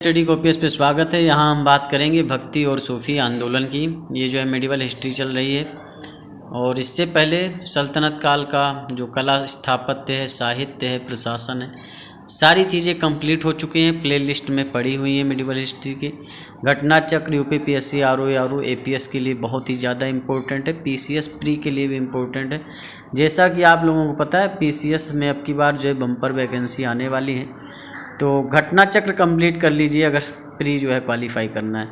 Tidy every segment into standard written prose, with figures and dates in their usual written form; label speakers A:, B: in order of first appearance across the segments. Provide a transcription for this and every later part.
A: Study copies पे स्वागत है। यहाँ हम बात करेंगे भक्ति और सूफी आंदोलन की। ये जो है मेडिवल हिस्ट्री चल रही है और इससे पहले सल्तनत काल का जो कला स्थापत्य है, साहित्य है, प्रशासन है, सारी चीज़ें कंप्लीट हो चुकी हैं। प्ले लिस्ट में पड़ी हुई हैं मेडिवल हिस्ट्री की। घटना चक्र यूपीपीएससी आरओ एपीएस के लिए बहुत ही ज़्यादा इम्पोर्टेंट है। पीसीएस प्री के लिए भी इम्पोर्टेंट है। जैसा कि आप लोगों को पता है पीसीएस में अब की बार जो है बम्पर वैकेंसी आने वाली है, तो घटना चक्र कंप्लीट कर लीजिए अगर प्री जो है क्वालिफाई करना है।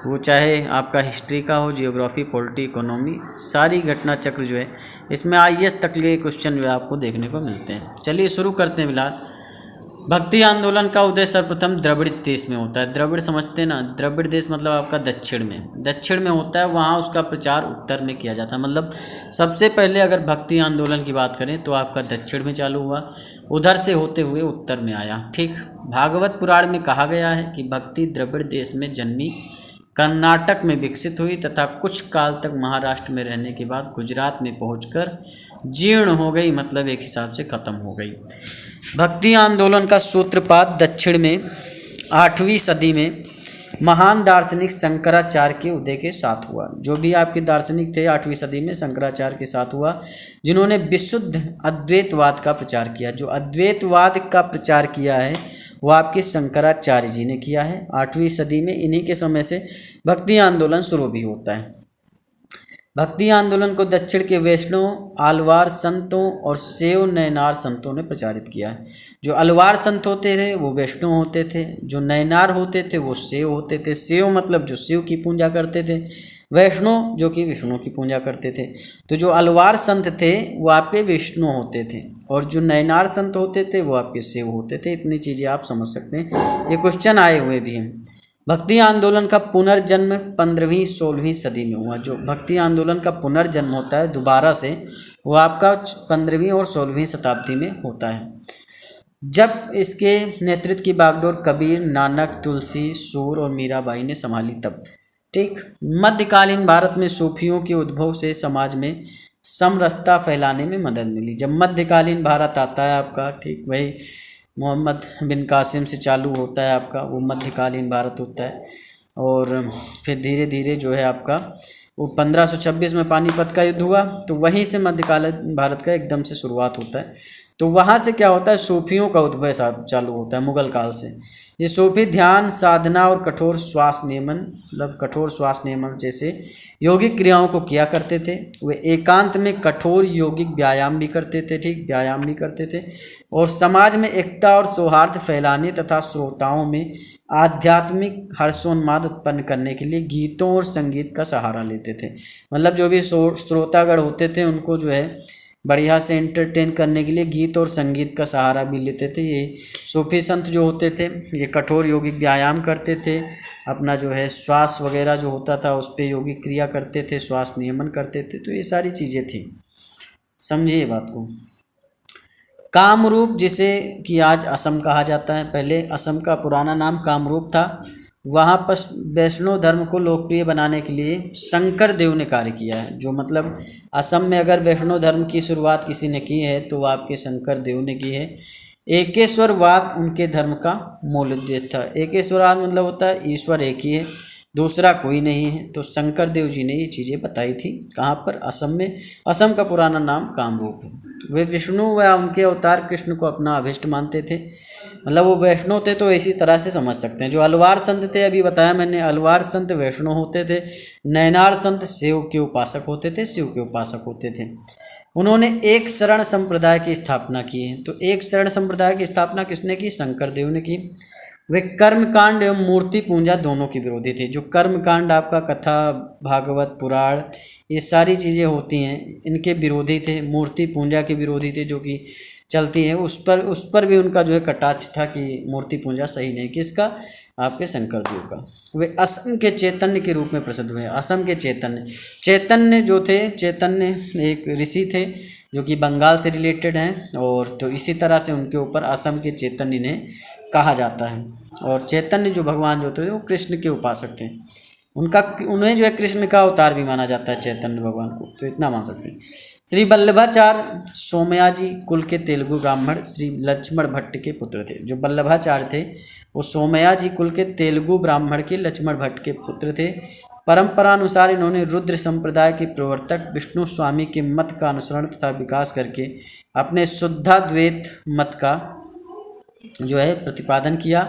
A: वो चाहे आपका हिस्ट्री का हो, जियोग्राफी, पॉलिटी, इकोनॉमी, सारी घटना चक्र जो है इसमें आईएएस तक के क्वेश्चन जो है आपको देखने को मिलते हैं। चलिए शुरू करते हैं। फिलहाल भक्ति आंदोलन का उदय सर्वप्रथम द्रविड़ देश में होता है। द्रविड़ समझते हैं ना, द्रविड़ देश मतलब आपका दक्षिण में होता है। वहाँ उसका प्रचार उत्तर में किया जाता है। मतलब सबसे पहले अगर भक्ति आंदोलन की बात करें तो आपका दक्षिण में चालू हुआ, उधर से होते हुए उत्तर में आया। ठीक, भागवत पुराण में कहा गया है कि भक्ति द्रविड़ देश में जन्मी, कर्नाटक में विकसित हुई तथा कुछ काल तक महाराष्ट्र में रहने के बाद गुजरात में पहुंचकर जीर्ण हो गई, मतलब एक हिसाब से खत्म हो गई। भक्ति आंदोलन का सूत्रपात दक्षिण में 8वीं सदी में महान दार्शनिक शंकराचार्य के उदय के साथ हुआ। जो भी आपके दार्शनिक थे 8वीं सदी में शंकराचार्य के साथ हुआ, जिन्होंने विशुद्ध अद्वैतवाद का प्रचार किया। जो अद्वैतवाद का प्रचार किया है वो आपके शंकराचार्य जी ने किया है 8वीं सदी में। इन्हीं के समय से भक्ति आंदोलन शुरू भी होता है। भक्ति आंदोलन को दक्षिण के वैष्णव, आलवार संतों और सेव नयनार संतों ने प्रचारित किया है। जो अलवार संत होते थे वो वैष्णव होते थे, जो नयनार होते थे वो सेव होते थे। सेव मतलब जो शिव की पूजा करते थे, वैष्णव जो कि विष्णु की पूजा करते थे। तो जो अलवार संत थे वो आपके विष्णु होते थे और जो नयनार संत होते थे वो आपके सेव होते थे। इतनी चीज़ें आप समझ सकते हैं, ये क्वेश्चन आए हुए भी हैं। भक्ति आंदोलन का पुनर्जन्म 15वीं-16वीं सदी में हुआ। जो भक्ति आंदोलन का पुनर्जन्म होता है दोबारा से, वो आपका 15वीं और 16वीं शताब्दी में होता है, जब इसके नेतृत्व की बागडोर कबीर, नानक, तुलसी, सूर और मीराबाई ने संभाली तब। ठीक, मध्यकालीन भारत में सूफियों के उद्भव से समाज में समरसता फैलाने में मदद मिली। जब मध्यकालीन भारत आता है आपका, ठीक, वही मोहम्मद बिन कासिम से चालू होता है आपका, वो मध्यकालीन भारत होता है। और फिर धीरे धीरे जो है आपका वो 1526 में पानीपत का युद्ध हुआ, तो वहीं से मध्यकालीन भारत का एकदम से शुरुआत होता है। तो वहाँ से क्या होता है, सूफियों का उद्भव चालू होता है मुगल काल से। ये सूफी ध्यान, साधना और कठोर श्वास नियमन, मतलब कठोर श्वास नियमन जैसे यौगिक क्रियाओं को किया करते थे। वे एकांत में कठोर यौगिक व्यायाम भी करते थे। ठीक, व्यायाम भी करते थे और समाज में एकता और सौहार्द फैलाने तथा श्रोताओं में आध्यात्मिक हर्षोन्माद उत्पन्न करने के लिए गीतों और संगीत का सहारा लेते थे। मतलब जो भी श्रोतागण होते थे उनको जो है बढ़िया से एंटरटेन करने के लिए गीत और संगीत का सहारा भी लेते थे। ये सूफी संत जो होते थे ये कठोर यौगिक व्यायाम करते थे, अपना जो है श्वास वगैरह जो होता था उस पर यौगिक क्रिया करते थे, श्वास नियमन करते थे। तो ये सारी चीज़ें थी, समझिए बात को। कामरूप, जिसे कि आज असम कहा जाता है, पहले असम का पुराना नाम कामरूप था। वहाँ पर वैष्णव धर्म को लोकप्रिय बनाने के लिए शंकर देव ने कार्य किया है। जो मतलब असम में अगर वैष्णव धर्म की शुरुआत किसी ने की है तो वो आपके शंकर देव ने की है। एकेश्वरवाद उनके धर्म का मूल उद्देश्य था। एकेश्वरवाद मतलब होता है ईश्वर एक ही है, दूसरा कोई नहीं है। तो शंकर देव जी ने ये चीज़ें बताई थी। कहाँ पर? असम में। असम का पुराना नाम कामरूप है। वे विष्णु व उनके अवतार कृष्ण को अपना अभिष्ट मानते थे। मतलब वो वैष्णव थे, तो इसी तरह से समझ सकते हैं। जो अलवार संत थे, अभी बताया मैंने, अलवार संत वैष्णव होते थे। नयनार संत शिव के उपासक होते थे। उन्होंने एक शरण संप्रदाय की स्थापना की है। तो एक शरण संप्रदाय की स्थापना किसने की? शंकर देव ने की। वे कर्मकांड एवं मूर्ति पूजा दोनों के विरोधी थे। जो कर्मकांड आपका कथा, भागवत, पुराण, ये सारी चीज़ें होती हैं, इनके विरोधी थे। मूर्ति पूजा के विरोधी थे जो कि चलती है, उस पर भी उनका जो है कटाक्ष था कि मूर्ति पूजा सही नहीं। किसका? आपके शंकर देव का। वे असम के चैतन्य के रूप में प्रसिद्ध हुए। असम के चैतन्य जो थे, चैतन्य एक ऋषि थे जो कि बंगाल से रिलेटेड हैं, और तो इसी तरह से उनके ऊपर असम के चैतन्य ने कहा जाता है। और चैतन्य जो भगवान जो थे वो कृष्ण के उपासक थे। उन्हें जो है कृष्ण का अवतार भी माना जाता है चैतन्य भगवान को, तो इतना मान सकते हैं। श्री वल्लभाचार्य सोमयाजी कुल के तेलुगु ब्राह्मण श्री लक्ष्मण भट्ट के पुत्र थे। जो वल्लभाचार्य थे वो सोमया जी कुल के तेलुगु ब्राह्मण के लक्ष्मण भट्ट के पुत्र थे। परंपरा अनुसार इन्होंने रुद्र संप्रदाय के प्रवर्तक विष्णु स्वामी के मत का अनुसरण तथा विकास करके अपने शुद्धाद्वैत मत का जो है प्रतिपादन किया।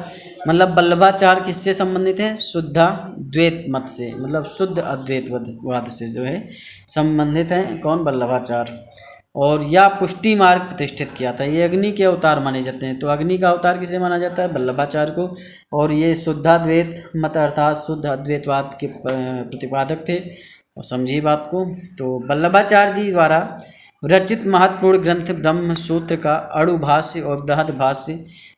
A: मतलब वल्लभाचार्य किससे संबंधित है? शुद्धाद्वैत मत से, मतलब शुद्ध अद्वैतवाद से जो है संबंधित है। कौन? वल्लभाचार्य। और या पुष्टि मार्ग प्रतिष्ठित किया था। ये अग्नि के अवतार माने जाते हैं, तो अग्नि का अवतार किसे माना जाता है? वल्लभाचार्य को। और ये शुद्धाद्वैत मत अर्थात शुद्ध अद्वैतवाद के प्रतिपादक थे। और समझिए बात को। तो वल्लभाचार्य जी द्वारा रचित महत्वपूर्ण ग्रंथ ब्रह्म सूत्र का अणु भाष्य और बृहद भाष्य,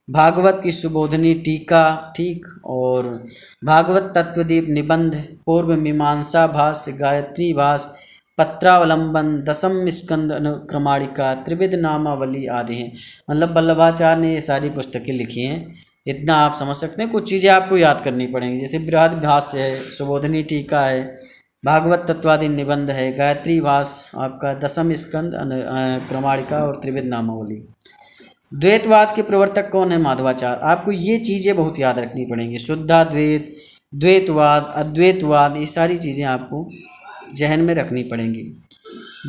A: भागवत की सुबोधनी टीका, ठीक, और भागवत तत्वदीप निबंध, पूर्व मीमांसा भाष्य, गायत्री भाष्य, पत्रावलंबन, दशम स्कंद अनुक्रमाणिका, त्रिविध नामावली आदि हैं। मतलब वल्लभाचार्य ने ये सारी पुस्तकें लिखी हैं। इतना आप समझ सकते हैं। कुछ चीज़ें आपको याद करनी पड़ेंगी, जैसे बृहद भाष्य है, सुबोधनी टीका है, भागवत तत्वादि निबंध है, गायत्री भाष्य, आपका दशम स्कंद क्रमाणिका और त्रिविध नामावली। द्वैतवाद के प्रवर्तक कौन है? माधवाचार्य। आपको ये चीज़ें बहुत याद रखनी पड़ेंगी। शुद्धाद्वैत, द्वैतवाद, अद्वैतवाद, ये सारी चीज़ें आपको जहन में रखनी पड़ेंगी।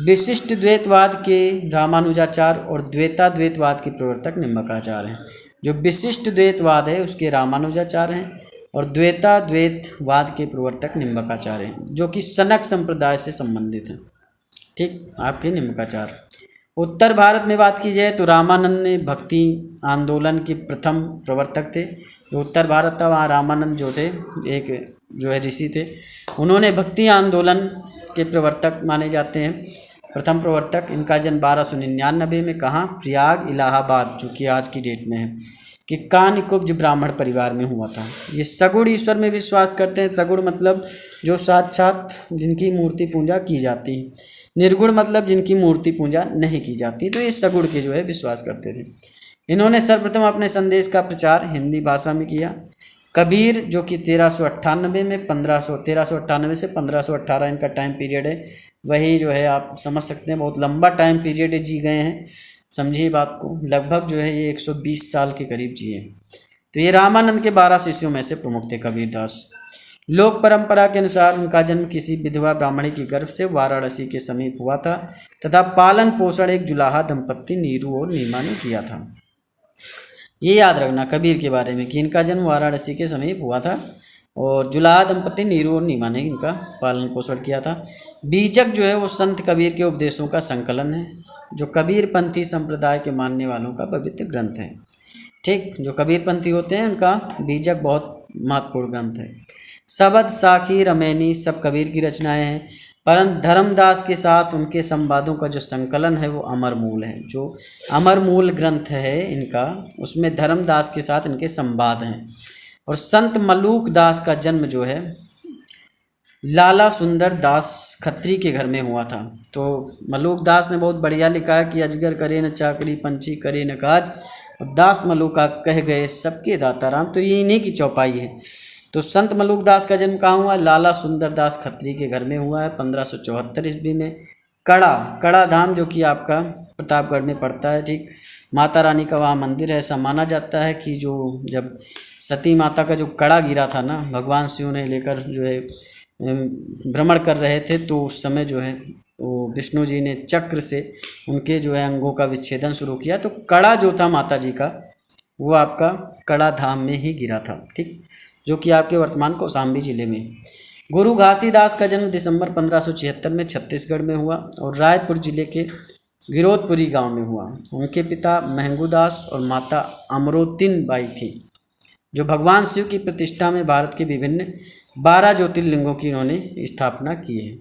A: विशिष्ट द्वैतवाद के रामानुजाचार्य और द्वैताद्वैतवाद के प्रवर्तक निम्बकाचार्य हैं। जो विशिष्ट द्वैतवाद है उसके रामानुजाचार्य हैं और द्वैताद्वैतवाद के प्रवर्तक निम्बकाचार्य हैं, जो कि सनक संप्रदाय से संबंधित हैं। ठीक, आपके निम्बकाचार्य। उत्तर भारत में बात की जाए तो रामानंद ने भक्ति आंदोलन के प्रथम प्रवर्तक थे। जो उत्तर भारत था वहाँ रामानंद जो थे एक जो है ऋषि थे, उन्होंने भक्ति आंदोलन के प्रवर्तक माने जाते हैं, प्रथम प्रवर्तक। इनका जन्म 1299 में कहाँ? प्रयाग इलाहाबाद, जो कि आज की डेट में है, कि कानिकुब्ज ब्राह्मण परिवार में हुआ था। ये सगुण ईश्वर में विश्वास करते हैं। सगुण मतलब जो साक्षात जिनकी मूर्ति पूजा की जाती है, निर्गुण मतलब जिनकी मूर्ति पूजा नहीं की जाती। तो ये सगुण के जो है विश्वास करते थे। इन्होंने सर्वप्रथम अपने संदेश का प्रचार हिंदी भाषा में किया। कबीर जो कि 1398 में 1398 से 1518 इनका टाइम पीरियड है, वही जो है आप समझ सकते हैं बहुत लंबा टाइम पीरियड जी गए हैं। समझिए बात को। लगभग जो है ये 120 साल के करीब जिए। तो ये रामानंद के 12 शिष्यों में से प्रमुख थे कबीरदास। लोक परंपरा के अनुसार उनका जन्म किसी विधवा ब्राह्मणी के गर्भ से वाराणसी के समीप हुआ था तथा पालन पोषण एक जुलाहा दंपत्ति नीरू और नीमा ने किया था। ये याद रखना कबीर के बारे में कि इनका जन्म वाराणसी के समीप हुआ था और जुलाहा दंपत्ति नीरू और नीमा ने इनका पालन पोषण किया था। बीजक जो है वो संत कबीर के उपदेशों का संकलन है, जो कबीर पंथी संप्रदाय के मानने वालों का पवित्र ग्रंथ है। ठीक, जो कबीर पंथी होते हैं उनका बीजक बहुत महत्वपूर्ण ग्रंथ है। सबद, साखी, रमैनी सब कबीर की रचनाएं हैं, परंतु धर्मदास के साथ उनके संवादों का जो संकलन है वो अमर मूल है। जो अमर मूल ग्रंथ है इनका, उसमें धर्मदास के साथ इनके संवाद हैं। और संत मलूक दास का जन्म जो है लाला सुंदर दास खत्री के घर में हुआ था। तो मलूक दास ने बहुत बढ़िया लिखा है कि अजगर करे न चाकरी, पंछी करे न काज, और दास मलूका कह गए सबके दाता राम। तो ये इन्हीं की चौपाई है। तो संत मलूक दास का जन्म कहाँ हुआ? लाला सुंदर दास खत्री के घर में हुआ है 1574 ईस्वी में। कड़ा धाम जो कि आपका प्रतापगढ़ में पड़ता है। ठीक, माता रानी का वहाँ मंदिर है। ऐसा माना जाता है कि जो जब सती माता का जो कड़ा गिरा था ना, भगवान शिव ने लेकर जो है भ्रमण कर रहे थे, तो उस समय जो है वो विष्णु जी ने चक्र से उनके जो है अंगों का विच्छेदन शुरू किया। तो कड़ा जो था माता जी का वो आपका कड़ा धाम में ही गिरा था। ठीक, जो कि आपके वर्तमान कौशाम्बी जिले में। गुरु घासीदास का जन्म दिसंबर 1576 में छत्तीसगढ़ में हुआ और रायपुर जिले के गिरोधपुरी गांव में हुआ। उनके पिता महंगूदास और माता अमरोतिन बाई थी, जो भगवान शिव की प्रतिष्ठा में भारत के विभिन्न 12 ज्योतिर्लिंगों की इन्होंने स्थापना की है।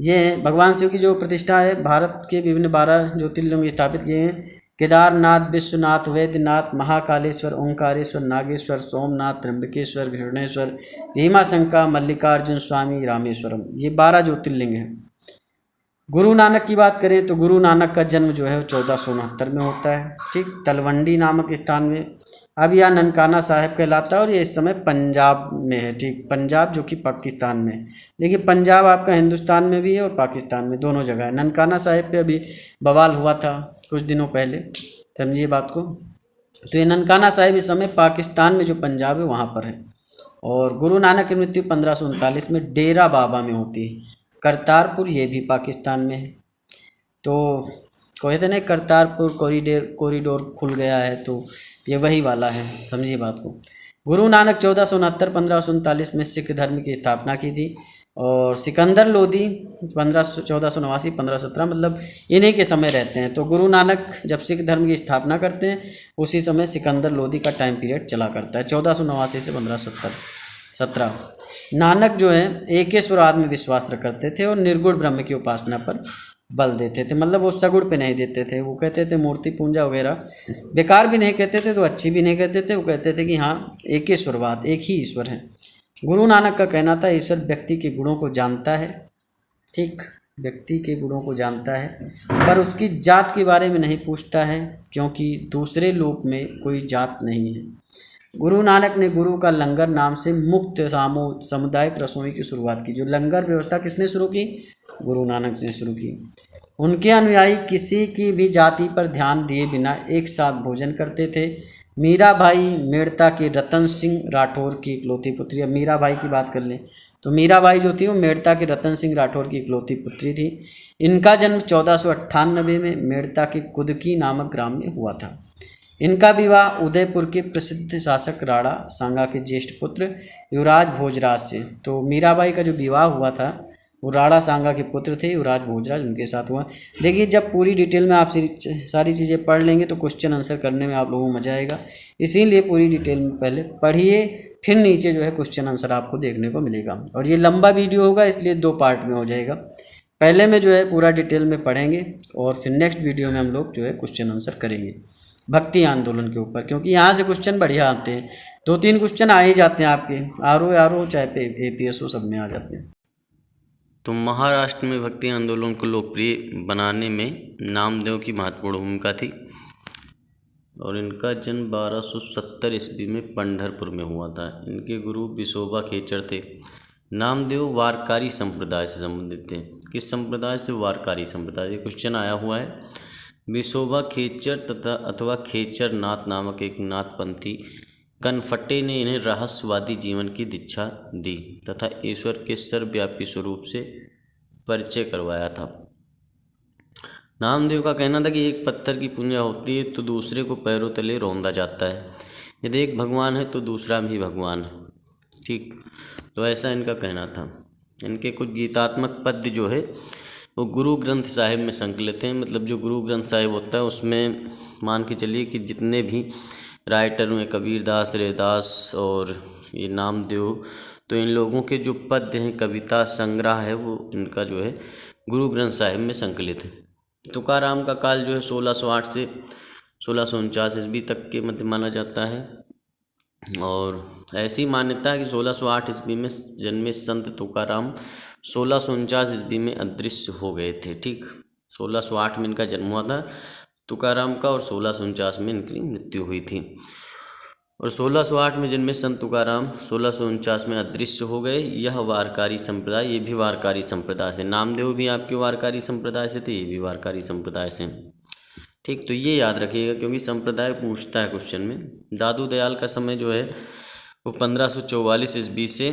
A: ये भगवान शिव की जो प्रतिष्ठा है, भारत के विभिन्न 12 ज्योतिर्लिंग स्थापित किए हैं। केदारनाथ, विश्वनाथ, वैद्यनाथ, महाकालेश्वर, ओंकारेश्वर, नागेश्वर, सोमनाथ, त्र्यंबकेश्वर, घृष्णेश्वर, भीमाशंका, मल्लिकार्जुन स्वामी, रामेश्वरम, ये 12 ज्योतिर्लिंग हैं। गुरु नानक की बात करें तो गुरु नानक का जन्म जो है 1469 में होता है। ठीक, तलवंडी नामक स्थान में। अब यह ननकाना साहिब कहलाता है और ये इस समय पंजाब में है। ठीक, पंजाब जो कि पाकिस्तान में। देखिए पंजाब आपका हिंदुस्तान में भी है और पाकिस्तान में, दोनों जगह है। ननकाना साहिब पे अभी बवाल हुआ था कुछ दिनों पहले, समझिए बात को। तो ये ननकाना साहिब इस समय पाकिस्तान में जो पंजाब है वहाँ पर है। और गुरु नानक की मृत्यु 1539 में डेरा बाबा में होती है। करतारपुर ये भी पाकिस्तान में है। तो कहते ना करतारपुर कॉरिडोर खुल गया है, तो ये वही वाला है, समझिए बात को। गुरु नानक 1469 1539 में सिख धर्म की स्थापना की थी। और सिकंदर लोधी 1489 1517 मतलब इन्हीं के समय रहते हैं। तो गुरु नानक जब सिख धर्म की स्थापना करते हैं उसी समय सिकंदर लोधी का टाइम पीरियड चला करता है 1489 से 1517। नानक जो है एकेश्वरवाद में विश्वास करते थे और निर्गुण ब्रह्म की उपासना पर बल देते थे। मतलब वो सगुण पे नहीं देते थे। वो कहते थे मूर्ति पूजा वगैरह बेकार भी नहीं कहते थे तो अच्छी भी नहीं कहते थे। वो कहते थे कि हाँ एकेश्वरवाद, एक ही ईश्वर है। गुरु नानक का कहना था ईश्वर व्यक्ति के गुणों को जानता है, ठीक, व्यक्ति के गुणों को जानता है, पर उसकी जात के बारे में नहीं पूछता है, क्योंकि दूसरे लोक में कोई जात नहीं है। गुरु नानक ने गुरु का लंगर नाम से मुक्त सामुदायिक रसोई की शुरुआत की। जो लंगर व्यवस्था किसने शुरू की? गुरु नानक ने शुरू की। उनके अनुयायी किसी की भी जाति पर ध्यान दिए बिना एक साथ भोजन करते थे। मीराबाई मेड़ता के रतन सिंह राठौर की इकलौती पुत्री। अब मीराबाई की बात कर लें तो मीराबाई जो थी वो मेड़ता के रतन सिंह राठौर की इकलौती पुत्री थी। इनका जन्म 1498 में मेड़ता के कुदकी नामक ग्राम में हुआ था। इनका विवाह उदयपुर के प्रसिद्ध शासक राणा सांगा के ज्येष्ठ पुत्र युवराज भोजराज से। तो मीराबाई का जो विवाह हुआ था वो राणा सांगा के पुत्र थे युवराज भोजराज, उनके साथ हुआ। देखिए जब पूरी डिटेल में आप सारी चीज़ें पढ़ लेंगे तो क्वेश्चन आंसर करने में आप लोगों को मजा आएगा। इसीलिए पूरी डिटेल में पहले पढ़िए, फिर नीचे जो है क्वेश्चन आंसर आपको देखने को मिलेगा। और ये लंबा वीडियो होगा इसलिए 2 पार्ट में हो जाएगा। पहले में जो है पूरा डिटेल में पढ़ेंगे और फिर नेक्स्ट वीडियो में हम लोग जो है क्वेश्चन आंसर करेंगे भक्ति आंदोलन के ऊपर, क्योंकि यहाँ से क्वेश्चन बढ़िया आते हैं। 2-3 क्वेश्चन आ ही जाते हैं आपके, आर ओ चाहे APSO सब में आ जाते हैं।
B: तो महाराष्ट्र में भक्ति आंदोलन को लोकप्रिय बनाने में नामदेव की महत्वपूर्ण भूमिका थी और इनका जन्म 1270 ईस्वी में पंढरपुर में हुआ था। इनके गुरु विसोबा खेचर थे। नामदेव वारकारी संप्रदाय से संबंधित थे। किस संप्रदाय से? वारकारी संप्रदाय। ये क्वेश्चन आया हुआ है। विसोबा खेचर तथा अथवा खेचर नाथ नामक एक नाथपंथी कनफटे ने इन्हें रहस्यवादी जीवन की दीक्षा दी तथा ईश्वर के सर्वव्यापी स्वरूप से परिचय करवाया था। नामदेव का कहना था कि एक पत्थर की पूजा होती है तो दूसरे को पैरों तले रौंदा जाता है। यदि एक भगवान है तो दूसरा भी भगवान है, ठीक। तो ऐसा इनका कहना था। इनके कुछ गीतात्मक पद्य जो है वो गुरु ग्रंथ साहिब में संकलित हैं। मतलब जो गुरु ग्रंथ साहिब होता है उसमें मान के चलिए कि जितने भी राइटर हुए, कबीरदास, रैदास और ये नामदेव, तो इन लोगों के जो पद्य हैं, कविता संग्रह है, वो इनका जो है गुरु ग्रंथ साहिब में संकलित है। तुकाराम का काल जो है 1608 से 1649 ईस्वी तक के मध्य माना जाता है। और ऐसी मान्यता है कि 1608 ईस्वी में जन्मे संत तुकाराम 1649 ईस्वी में अदृश्य हो गए थे, ठीक। 1608 में इनका जन्म हुआ था तुकाराम का और 1649 में इनकी मृत्यु हुई थी। और 1608 में जन्मे संत तुकाराम 1649 में अदृश्य हो गए। यह वारकारी संप्रदाय, ये भी वारकारी संप्रदाय से। नामदेव भी आपके वारकारी संप्रदाय से थे, ये भी वारकारी संप्रदाय से, ठीक। तो ये याद रखिएगा क्योंकि संप्रदाय पूछता है क्वेश्चन में। दादू दयाल का समय जो है वो 1544 ईस्वी से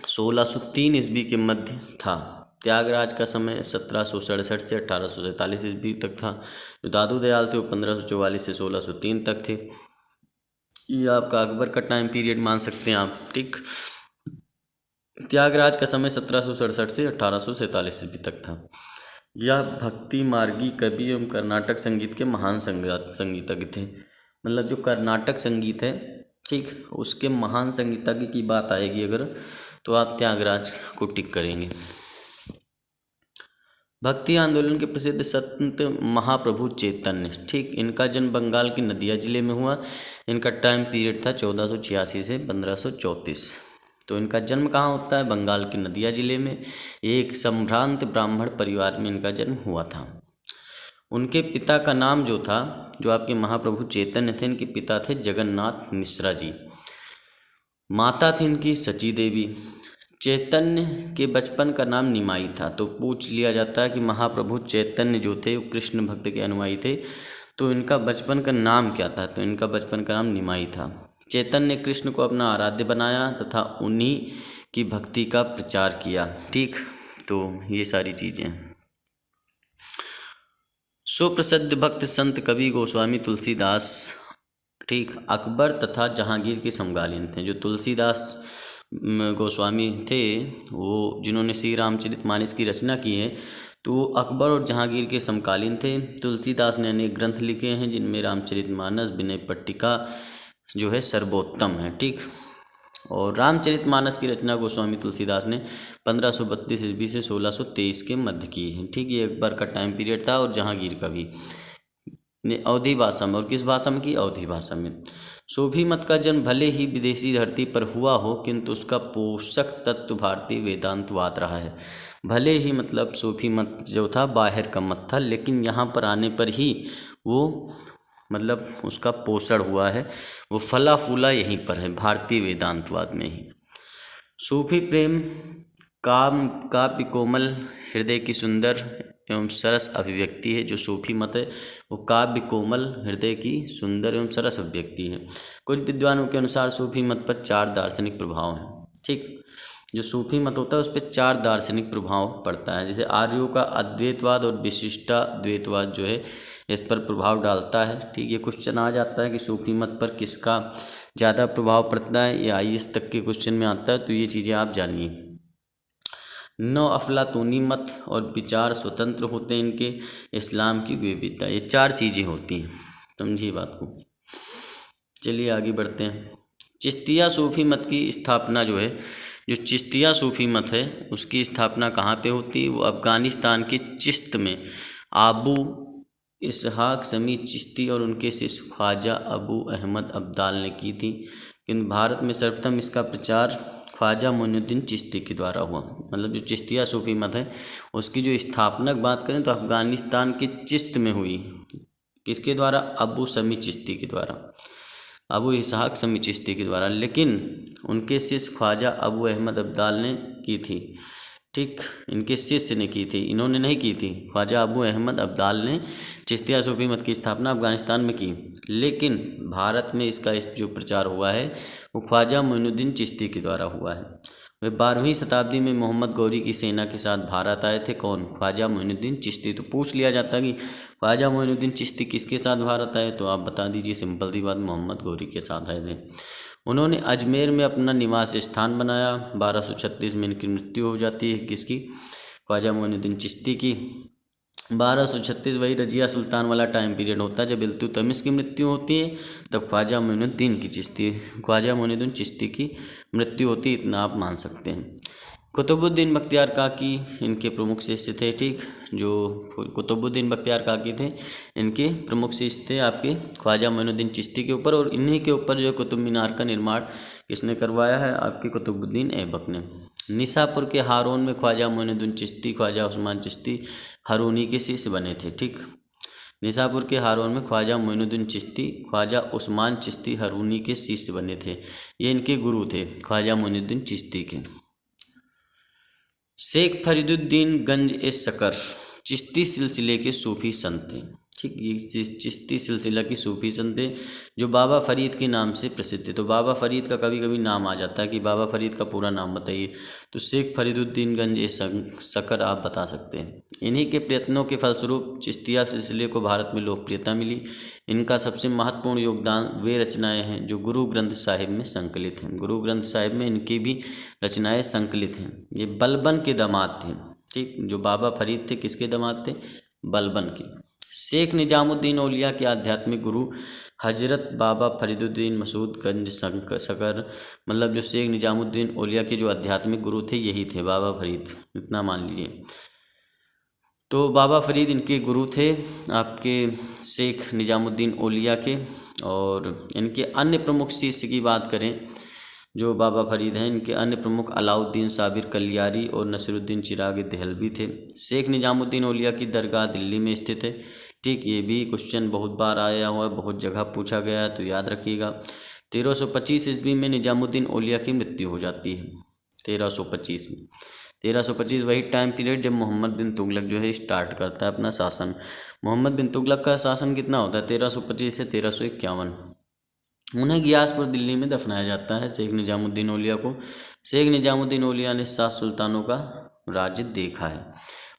B: 1603 ईस्वी के मध्य था। त्यागराज का समय 1767 से 1843 ईस्वी तक था। जो दादू दयाल थे वो 1544 से 1603 तक थे। ये आपका अकबर का टाइम पीरियड मान सकते हैं आप, ठीक। त्यागराज का समय 1767 से 1847 ईस्वी तक था। यह भक्ति मार्गी कवि एवं कर्नाटक संगीत के महान संगीतज्ञ थे। मतलब जो कर्नाटक संगीत है, ठीक, उसके महान संगीतज्ञ की बात आएगी अगर, तो आप त्यागराज को टिक करेंगे। भक्ति आंदोलन के प्रसिद्ध संत महाप्रभु चैतन्य, ठीक। इनका जन्म बंगाल के नदिया जिले में हुआ। इनका टाइम पीरियड था 1486 से 1534। तो इनका जन्म कहाँ होता है? बंगाल के नदिया जिले में। एक संभ्रांत ब्राह्मण परिवार में इनका जन्म हुआ था। उनके पिता का नाम जो था, जो आपके महाप्रभु चैतन्य थे, इनके पिता थे जगन्नाथ मिश्रा जी। माता थी इनकी सची देवी। चैतन्य के बचपन का नाम निमाई था। तो पूछ लिया जाता है कि महाप्रभु चैतन्य जो थे वो कृष्ण भक्त के अनुयायी थे, तो इनका बचपन का नाम क्या था? तो इनका बचपन का नाम निमाई था। चैतन्य ने कृष्ण को अपना आराध्य बनाया तथा उन्हीं की भक्ति का प्रचार किया। ठीक, तो ये सारी चीज़ें। सुप्रसिद्ध भक्त संत कवि गोस्वामी तुलसीदास, ठीक, अकबर तथा जहांगीर के समकालीन थे। जो तुलसीदास गोस्वामी थे वो जिन्होंने श्री रामचरितमानस की रचना की है, तो वो अकबर और जहांगीर के समकालीन थे। तुलसीदास ने अनेक ग्रंथ लिखे हैं जिनमें रामचरितमानस, विनय पट्टिका जो है सर्वोत्तम है। ठीक, और रामचरितमानस की रचना गोस्वामी तुलसीदास ने 1532 ईस्वी से 1623 के मध्य की है। ठीक, ये अकबर का टाइम पीरियड था और जहांगीर का भी। ने अवधी भाषा में, और किस भाषा में की? अवधी भाषा में। सूफी मत का जन्म भले ही विदेशी धरती पर हुआ हो, किंतु उसका पोषक तत्व भारतीय वेदांतवाद रहा है। भले ही मतलब सूफी मत जो था बाहर का मत था, लेकिन यहाँ पर आने पर ही वो मतलब उसका पोषण हुआ है, वो फला फूला यहीं पर है, भारतीय वेदांतवाद में ही। सूफी प्रेम काव्य कोमल हृदय की सुंदर एवं सरस अभिव्यक्ति है। जो सूफी मत है वो काव्य कोमल हृदय की सुंदर एवं सरस अभिव्यक्ति है। कुछ विद्वानों के अनुसार सूफी मत पर 4 दार्शनिक प्रभाव हैं। ठीक, जो सूफी मत होता है उस पर 4 दार्शनिक प्रभाव पड़ता है। जैसे आर्यों का अद्वैतवाद और विशिष्टाद्वैतवाद जो है इस पर प्रभाव डालता है। ठीक, ये क्वेश्चन आ जाता है कि सूफी मत पर किसका ज़्यादा प्रभाव पड़ता है, ये IAS तक के क्वेश्चन में आता है, तो ये चीज़ें आप जानिए। 9 अफलातूनी मत और विचार स्वतंत्र होते हैं इनके, इस्लाम की विविधता, ये 4 चीज़ें होती हैं, समझिए बात को। चलिए आगे बढ़ते हैं। चिश्तिया सूफी मत की स्थापना जो है, जो चिश्तिया सूफी मत है उसकी स्थापना कहाँ पे होती है? वो अफ़गानिस्तान के चिश्त में आबू इसहाक समी चिश्ती और उनके शिष्य ख्वाजा अबू अहमद अब्दाल ने की थी। किंतु भारत में सर्वप्रथम इसका प्रचार ख्वाजा मोइनुद्दीन चिश्ती के द्वारा हुआ। मतलब जो चिश्तिया सूफी मत है उसकी जो स्थापना की बात करें तो अफ़गानिस्तान के चिश्त में हुई। किसके द्वारा? अबू समी चिश्ती के द्वारा, अबू इसहाक समी चिश्ती के द्वारा। लेकिन उनके शिष्य ख्वाजा अबू अहमद अब्दाल ने की थी। ठीक, इनके शिष्य ने की थी, इन्होंने नहीं की थी। ख्वाजा अबू अहमद अब्दाल ने चिश्तिया सूफी मत की स्थापना अफ़गानिस्तान में की, लेकिन भारत में इसका जो प्रचार हुआ है वो ख्वाजा मोइनुद्दीन चिश्ती के द्वारा हुआ है। वे 12वीं शताब्दी में मोहम्मद गौरी की सेना के साथ भारत आए थे। कौन? ख्वाजा मोइनुद्दीन चिश्ती। तो पूछ लिया जाता कि ख्वाजा मोइनुद्दीन चिश्ती किसके साथ भारत आए, तो आप बता दीजिए, सिंपल सी बात, मोहम्मद गौरी के साथ आए थे। उन्होंने अजमेर में अपना निवास स्थान बनाया। 1236 में इनकी मृत्यु हो जाती है। किसकी? ख्वाजा मोइनुद्दीन चिश्ती की। 1236 वही रजिया सुल्तान वाला टाइम पीरियड होता है जब इल्तुतमिश की मृत्यु होती है, तब ख्वाजा मोइनुद्दीन चिश्ती की मृत्यु होती है, इतना आप मान सकते हैं। कुतुबुद्दीन बख्तियार काकी इनके प्रमुख शिष्य थे। ठीक, जो कुतुबुद्दीन बख्तियार काकी थे इनके प्रमुख शिष्य थे आपके ख्वाजा मोइनुद्दीन चिश्ती के ऊपर, और इन्हीं के ऊपर जो कुतुब मीनार का निर्माण किसने करवाया है? आपके कुतुबुद्दीन ऐबक ने। निसापुर के हारून में ख्वाजा मोइनुद्दीन चिश्ती ख्वाजा उस्मान चिश्ती हरूनी के शिष्य बने थे। ठीक, निसापुर के हारून में ख्वाजा मोइनुद्दीन चिश्ती ख्वाजा उस्मान चिश्ती हरूनी के शिष्य बने थे। ये इनके गुरु थे ख्वाजा मोइनुद्दीन चिश्ती के। शेख फरीदुद्दीन गंज ए सकर चिश्ती सिलसिले के सूफी संत थे। ठीक, ये चिश्ती सिलसिला की सूफी संत थे जो बाबा फरीद के नाम से प्रसिद्ध थे। तो बाबा फरीद का कभी कभी नाम आ जाता है कि बाबा फरीद का पूरा नाम बताइए, तो शेख फरीदुद्दीन गंज ए सकर आप बता सकते हैं। इन्हीं के प्रयत्नों के फलस्वरूप चिश्तिया सिलसिले को भारत में लोकप्रियता मिली। इनका सबसे महत्वपूर्ण योगदान वे रचनाएं हैं जो गुरु ग्रंथ साहिब में संकलित हैं। गुरु ग्रंथ साहिब में इनकी भी रचनाएं संकलित हैं। ये बलबन के दामाद थे। ठीक, जो बाबा फरीद थे किसके दामाद थे? बलबन के। शेख निजामुद्दीन औलिया के आध्यात्मिक गुरु हजरत बाबा फरीदुद्दीन मसूद गंज सकर, मतलब जो शेख निजामुद्दीन औलिया के जो आध्यात्मिक गुरु थे यही थे बाबा फरीद, इतना मान लीजिए। तो बाबा फरीद इनके गुरु थे आपके शेख निजामुद्दीन औलिया के। और इनके अन्य प्रमुख शिष्य की बात करें जो बाबा फरीद हैं, इनके अन्य प्रमुख अलाउद्दीन साबिर कलियारी और नसीरुद्दीन चिराग देहलवी थे। शेख निजामुद्दीन औलिया की दरगाह दिल्ली में स्थित है। ठीक, ये भी क्वेश्चन बहुत बार आया हुआ है, बहुत जगह पूछा गया है, तो याद रखिएगा। 1325 ईस्वी में निजामुद्दीन औलिया की मृत्यु हो जाती है, 1325 में। 1325 वही टाइम पीरियड जब मोहम्मद बिन तुगलक जो है स्टार्ट करता है अपना शासन। मोहम्मद बिन तुगलक का शासन कितना होता है? 1325 से 1351। उन्हें गियासपुर दिल्ली में दफनाया जाता है, शेख निजामुद्दीन औलिया को। शेख निजामुद्दीन औलिया ने 7 सुल्तानों का राज्य देखा है,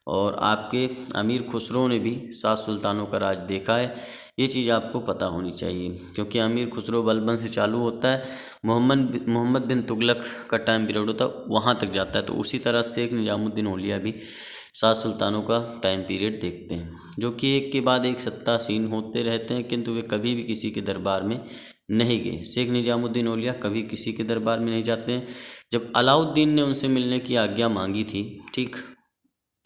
B: और आपके अमीर खुसरो ने भी 7 सुल्तानों का राज देखा है। ये चीज़ आपको पता होनी चाहिए, क्योंकि अमीर खुसरो बलबन से चालू होता है, मोहम्मद बिन तुगलक का टाइम पीरियड होता है वहाँ तक जाता है। तो उसी तरह शेख निजामुद्दीन औलिया भी 7 सुल्तानों का टाइम पीरियड देखते हैं, जो कि एक के बाद एक सत्तासीन होते रहते हैं, किंतु वे कभी भी किसी के दरबार में नहीं गए। शेख निजामुद्दीन औलिया कभी किसी के दरबार में नहीं जाते हैं। जब अलाउद्दीन ने उनसे मिलने की आज्ञा मांगी थी, ठीक,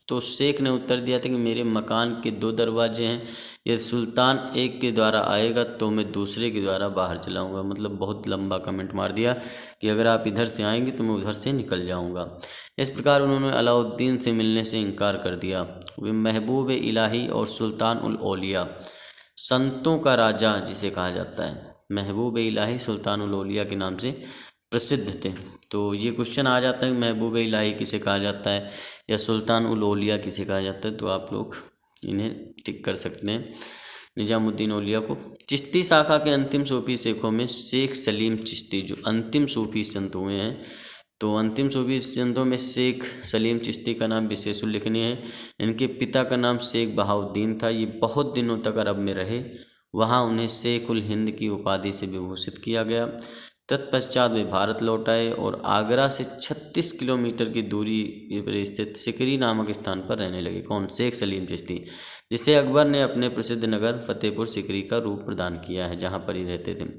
B: तो शेख ने उत्तर दिया था कि मेरे मकान के 2 दरवाजे हैं, यदि सुल्तान एक के द्वारा आएगा तो मैं दूसरे के द्वारा बाहर चलाऊंगा। मतलब बहुत लंबा कमेंट मार दिया कि अगर आप इधर से आएंगे तो मैं उधर से निकल जाऊंगा। इस प्रकार उन्होंने अलाउद्दीन से मिलने से इनकार कर दिया। वे महबूब इलाही और सुल्तान उल औलिया, संतों का राजा जिसे कहा जाता है, महबूब इलाही सुल्तान उल औलिया के नाम से प्रसिद्ध थे। तो ये क्वेश्चन आ जाता है कि महबूब इलाही किसे कहा जाता है या सुल्तान उल औलिया किसे कहा जाता है, तो आप लोग इन्हें टिक कर सकते हैं, निजामुद्दीन औलिया को। चिश्ती शाखा के अंतिम सूफी शेखों में शेख सलीम चिश्ती जो अंतिम सूफी संत हुए हैं, तो अंतिम सूफी संतों में शेख सलीम चिश्ती का नाम विशेष उल्लेखनीय है। इनके पिता का नाम शेख बहाउद्दीन था। ये बहुत दिनों तक अरब में रहे, वहाँ उन्हें शेख उल हिंद की उपाधि से विभूषित किया गया। तत्पश्चात वे भारत लौट आए और आगरा से 36 किलोमीटर की दूरी पर स्थित सिकरी नामक स्थान पर रहने लगे। कौन? शेख सलीम चिश्ती, जिसे अकबर ने अपने प्रसिद्ध नगर फतेहपुर सिकरी का रूप प्रदान किया है, जहाँ पर ही रहते थे।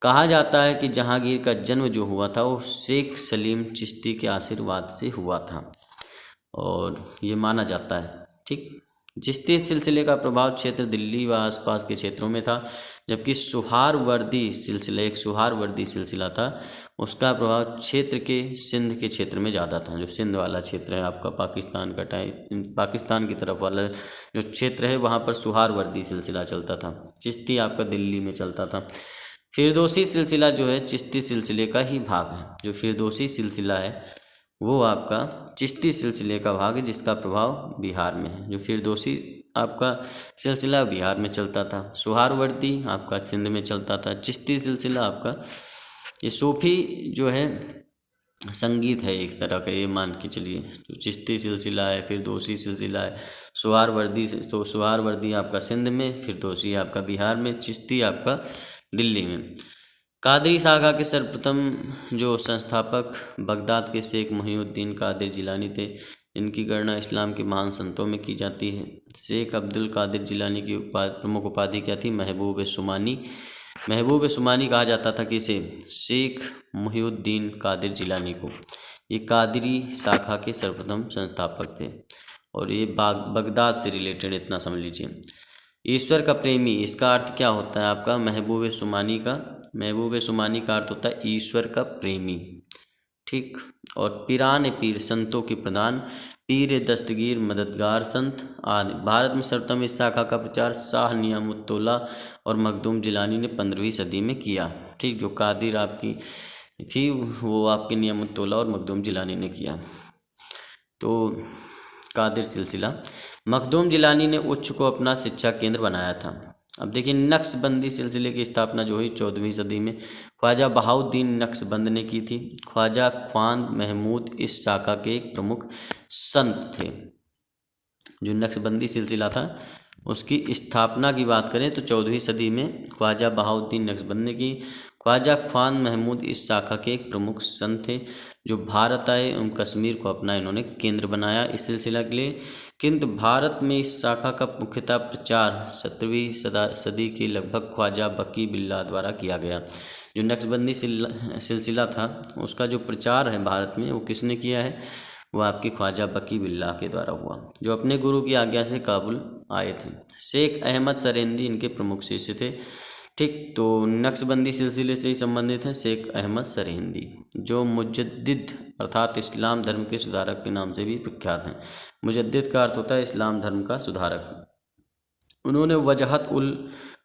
B: कहा जाता है कि जहांगीर का जन्म जो हुआ था वो शेख सलीम चिश्ती के आशीर्वाद से हुआ था, और ये माना जाता है। ठीक, चिश्ती सिलसिले का प्रभाव क्षेत्र दिल्ली व आसपास के क्षेत्रों में था, जबकि सुहारवर्दी सिलसिला, एक सुहारवर्दी सिलसिला था, उसका प्रभाव क्षेत्र के सिंध के क्षेत्र में ज़्यादा था। जो सिंध वाला क्षेत्र है आपका, पाकिस्तान का पाकिस्तान की तरफ वाला जो क्षेत्र है, वहाँ पर सुहारवर्दी सिलसिला चलता था। चिश्ती आपका दिल्ली में चलता था। फिरदौसी सिलसिला जो है चिश्ती सिलसिले का ही भाग है। जो फिरदौसी सिलसिला है वो आपका चिश्ती सिलसिले का भाग है, जिसका प्रभाव बिहार में है। जो फिरदौसी आपका सिलसिला बिहार में चलता था, सुहारवर्दी आपका सिंध में चलता था, चिश्ती सिलसिला आपका, ये सूफी जो है संगीत है एक तरह का, ये मान के चलिए। तो चिश्ती सिलसिला है, फिरदौसी सिलसिला है, सुहारवर्दी, तो सुहारवर्दी आपका सिंध में, फिरदौसी आपका बिहार में, चिश्ती आपका दिल्ली में। कादरी शाखा के सर्वप्रथम जो संस्थापक बगदाद के शेख मुहिउद्दीन कादिर जिलानी थे। इनकी गणना इस्लाम के महान संतों में की जाती है। शेख अब्दुल कादिर जिलानी की प्रमुख उपाधि क्या थी? महबूब सुमानी। महबूब सुमानी कहा जाता था किसे? शेख मुहिउद्दीन कादिर जिलानी को। ये कादरी शाखा के सर्वप्रथम संस्थापक थे, और ये बगदाद से रिलेटेड इतना समझ लीजिए। ईश्वर का प्रेमी, इसका अर्थ क्या होता है आपका? महबूब सुमानी का अर्थ होता है ईश्वर का प्रेमी। ठीक, और पीरान पीर, संतों की प्रधान, पीर दस्तगीर, मददगार संत आदि। भारत में सर्वप्रथम इस शाखा का प्रचार शाह नियामुत्तौला और मखदूम जिलानी ने 15वीं सदी में किया। ठीक, जो कादिर आपकी थी वो आपके नियामुत्तौला और मखदूम जिलानी ने किया। तो कादिर सिलसिला, मखदूम जिलानी ने उच्च को अपना शिक्षा केंद्र बनाया था। अब देखिए, नक्शबंदी सिलसिले की स्थापना जो हुई 14वीं सदी में ख्वाजा बहाउद्दीन नक्शबंद ने की थी। ख्वाजा ख्वान महमूद इस शाखा के एक प्रमुख संत थे। जो नक्शबंदी सिलसिला था उसकी स्थापना की बात करें तो 14वीं सदी में ख्वाजा बहाउद्दीन नक्शबंद ने की। ख्वाजा ख्वान महमूद इस शाखा के एक प्रमुख संत थे, जो भारत आए एवं कश्मीर को अपना इन्होंने केंद्र बनाया इस सिलसिला के लिए। किंतु भारत में इस शाखा का मुख्यतः प्रचार 17वीं सदी के लगभग ख्वाजा बकी बिल्ला द्वारा किया गया। जो नक्शबंदी सिलसिला था उसका जो प्रचार है भारत में वो किसने किया है? वो आपके ख्वाजा बकी बिल्ला के द्वारा हुआ, जो अपने गुरु की आज्ञा से काबुल आए थे। शेख अहमद सरेंदी इनके प्रमुख शिष्य थे। ठीक, तो नक्शबंदी सिलसिले से ही संबंधित हैं शेख अहमद सरेंदी, जो मुजद्दिद अर्थात इस्लाम धर्म के सुधारक के नाम से भी प्रख्यात हैं। मुजद्दिद का अर्थ होता है इस्लाम धर्म का सुधारक। उन्होंने वजहत उल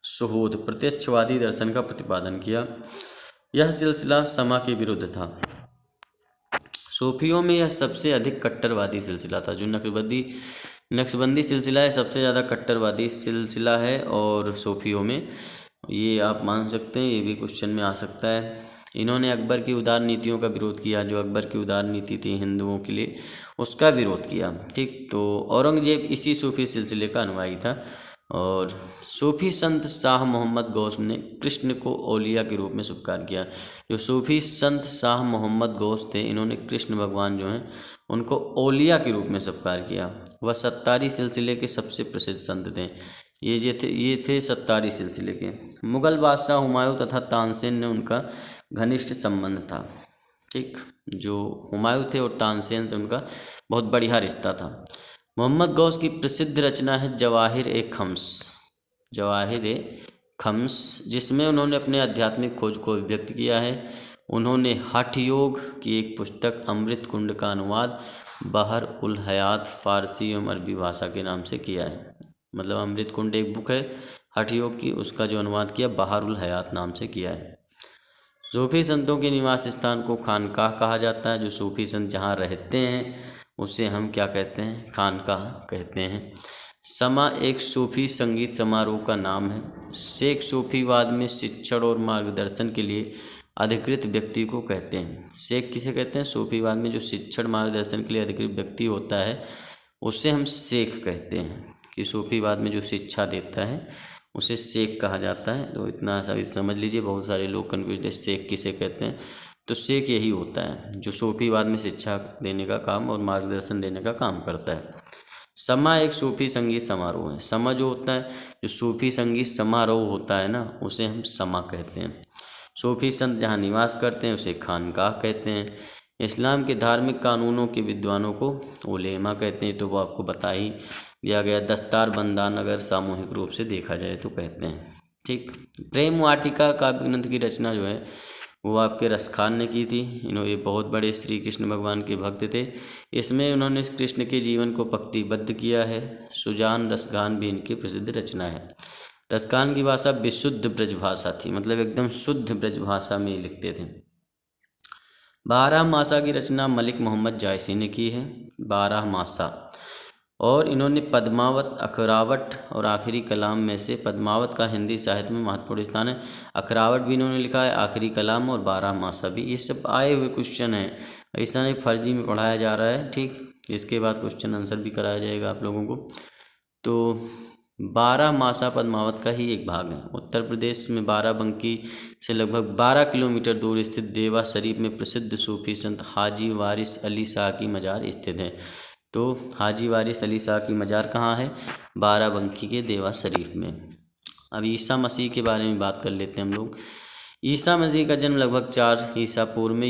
B: शुहूद, प्रत्यक्षवादी दर्शन का प्रतिपादन किया। यह सिलसिला समा के विरुद्ध था। सूफियों में यह सबसे अधिक कट्टरवादी सिलसिला था। जो नक्शबंदी सिलसिला है सबसे ज़्यादा कट्टरवादी सिलसिला है, और सूफियों में ये आप मान सकते हैं, ये भी क्वेश्चन में आ सकता है। इन्होंने अकबर की उदार नीतियों का विरोध किया। जो अकबर की उदार नीति थी हिंदुओं के लिए, उसका विरोध किया। ठीक, तो औरंगजेब इसी सूफी सिलसिले का अनुयायी था। और सूफी संत शाह मोहम्मद गौस ने कृष्ण को औलिया के रूप में स्वीकार किया। जो सूफी संत शाह मोहम्मद गौस थे, इन्होंने कृष्ण भगवान जो हैं उनको औलिया के रूप में स्वीकार किया। वह सत्तारी सिलसिले के सबसे प्रसिद्ध संत थे। ये थे सत्तारी सिलसिले के। मुगल बादशाह हुमायूं तथा तानसेन ने उनका घनिष्ठ संबंध था। ठीक, जो हुमायूं थे और तानसेन से उनका बहुत बढ़िया रिश्ता था। मोहम्मद गौस की प्रसिद्ध रचना है जवाहिर-ए खम्स, जिसमें उन्होंने अपने आध्यात्मिक खोज को व्यक्त किया है। उन्होंने हठ योग की एक पुस्तक अमृत कुंड का अनुवाद बहर उल हयात फारसी एवं अरबी भाषा के नाम से किया है। मतलब अमृत कुंड एक बुक है हठ योग की, उसका जो अनुवाद किया बहर उल हयात नाम से किया है। सूफी संतों के निवास स्थान को खानकाह कहा जाता है। जो सूफी संत जहाँ रहते हैं उसे हम क्या कहते हैं? खानकाह कहते हैं। समा एक सूफी संगीत समारोह का नाम है। शेख सूफीवाद में शिक्षण और मार्गदर्शन के लिए अधिकृत व्यक्ति को कहते हैं। शेख किसे कहते हैं? सूफीवाद में जो शिक्षण मार्गदर्शन के लिए अधिकृत व्यक्ति होता है उसे हम शेख कहते हैं। कि सूफीवाद में जो शिक्षा देता है उसे शेख कहा जाता है। तो इतना सा समझ लीजिए, बहुत सारे लोग कन्फ्यूज है शेख किसे कहते हैं। तो शेख यही होता है जो सूफीवाद में शिक्षा देने का काम और मार्गदर्शन देने का काम करता है। समा एक सूफी संगीत समारोह है। समा जो होता है, जो सूफी संगीत समारोह होता है ना, उसे हम समा कहते हैं। सूफी संत जहाँ निवास करते हैं उसे खानकाह कहते हैं। इस्लाम के धार्मिक कानूनों के विद्वानों को उलेमा कहते हैं। तो वो आपको बता ही दिया गया। दस्तार बंदान अगर सामूहिक रूप से देखा जाए तो कहते हैं। ठीक, प्रेम वाटिका काव्य ग्रंथ की रचना जो है वो आपके रसखान ने की थी। ये बहुत बड़े श्री कृष्ण भगवान के भक्त थे। इसमें उन्होंने कृष्ण के जीवन को पंक्तिबद्ध किया है। सुजान रसगान भी इनकी प्रसिद्ध रचना है। रसगान की भाषा विशुद्ध ब्रज भाषा थी, मतलब एकदम शुद्ध ब्रज भाषा में लिखते थे। 12 मासा की रचना मलिक मोहम्मद जायसी ने की है। 12 मासा, और इन्होंने पद्मावत, अखरावट और आखिरी कलाम में से पद्मावत का हिंदी साहित्य में महत्वपूर्ण स्थान है। अखरावट भी इन्होंने लिखा है, आखिरी कलाम और 12 मासा भी। ये सब आए हुए क्वेश्चन हैं, ऐसा नहीं फर्जी में पढ़ाया जा रहा है। ठीक, इसके बाद क्वेश्चन आंसर भी कराया जाएगा आप लोगों को। तो 12 मासा पद्मावत का ही एक भाग है। उत्तर प्रदेश में बाराबंकी से लगभग 12 किलोमीटर दूर स्थित देवा शरीफ में प्रसिद्ध सूफी संत हाजी वारिस अली शाह की मजार स्थित है। तो हाजी वारिस अली शाह की मजार कहाँ है? बाराबंकी के देवा शरीफ में। अब ईसा मसीह के बारे में बात कर लेते हैं हम लोग। ईसा मसीह का जन्म लगभग 4 ईसा पूर्व में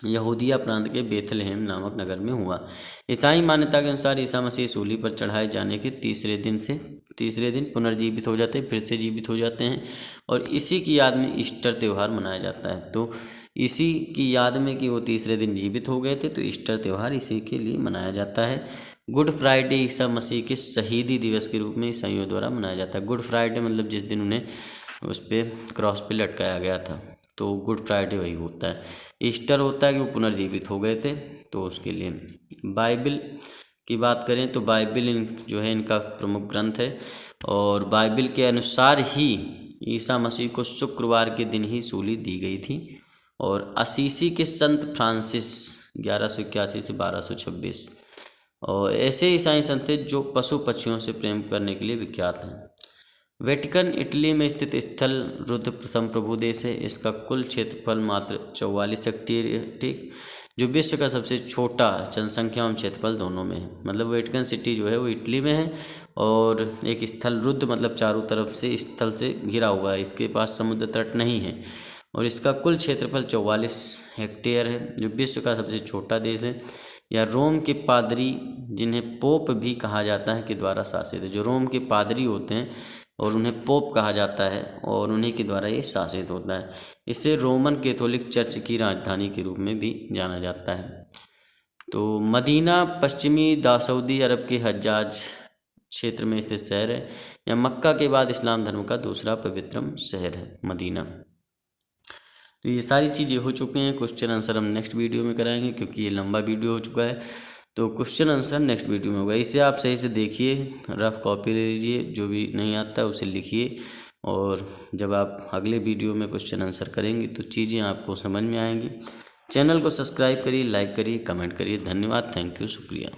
B: यहूदिया प्रांत के बेथलहेम नामक नगर में हुआ। ईसाई मान्यता के अनुसार ईसा मसीह सूली पर चढ़ाए जाने के तीसरे दिन पुनर्जीवित हो जाते हैं, फिर से जीवित हो जाते हैं, और इसी की याद में ईस्टर त्यौहार मनाया जाता है। तो इसी की याद में कि वो तीसरे दिन जीवित हो गए थे, तो ईस्टर त्यौहार इसी के लिए मनाया जाता है। गुड फ्राइडे ईसा मसीह के शहीदी दिवस के रूप में ईसाइयों द्वारा मनाया जाता है। गुड फ्राइडे मतलब जिस दिन उन्हें उस पर क्रॉस पे लटकाया गया था, तो गुड फ्राइडे वही होता है। ईस्टर होता है कि वो पुनर्जीवित हो गए थे, तो उसके लिए। बाइबल की बात करें तो बाइबल जो है इनका प्रमुख ग्रंथ है, और बाइबल के अनुसार ही ईसा मसीह को शुक्रवार के दिन ही सूली दी गई थी। और असीसी के संत फ्रांसिस 1181 से 1226, और ऐसे ईसाई संत थे जो पशु पक्षियों से प्रेम करने के लिए विख्यात हैं। वेटिकन इटली में स्थित स्थल रुद्र प्रथम प्रभु देश है। इसका कुल क्षेत्रफल मात्र 44 हेक्टेयर है। ठीक, जो विश्व का सबसे छोटा जनसंख्या एवं क्षेत्रफल दोनों में है। मतलब वेटिकन सिटी जो है वो इटली में है, और एक स्थल रुद्र मतलब चारों तरफ से स्थल से घिरा हुआ है, इसके पास समुद्र तट नहीं है, और इसका कुल क्षेत्रफल 44 हेक्टेयर है। जो विश्व का सबसे छोटा देश है। या रोम के पादरी, जिन्हें पोप भी कहा जाता है, के द्वारा शासित है। जो रोम के पादरी होते हैं और उन्हें पोप कहा जाता है, और उन्हीं के द्वारा ये शासित होता है। इसे रोमन कैथोलिक चर्च की राजधानी के रूप में भी जाना जाता है। तो मदीना पश्चिमी सऊदी अरब के हज्जाज क्षेत्र में स्थित शहर है। या मक्का के बाद इस्लाम धर्म का दूसरा पवित्रम शहर है मदीना। तो ये सारी चीज़ें हो चुके हैं। क्वेश्चन आंसर हम नेक्स्ट वीडियो में कराएंगे, क्योंकि ये लंबा वीडियो हो चुका है। तो क्वेश्चन आंसर नेक्स्ट वीडियो में होगा। इसे आप सही से देखिए, रफ कॉपी ले लीजिए, जो भी नहीं आता है उसे लिखिए, और जब आप अगले वीडियो में क्वेश्चन आंसर करेंगे तो चीज़ें आपको समझ में आएंगी। चैनल को सब्सक्राइब करिए, लाइक करिए, कमेंट करिए। धन्यवाद, थैंक यू, शुक्रिया।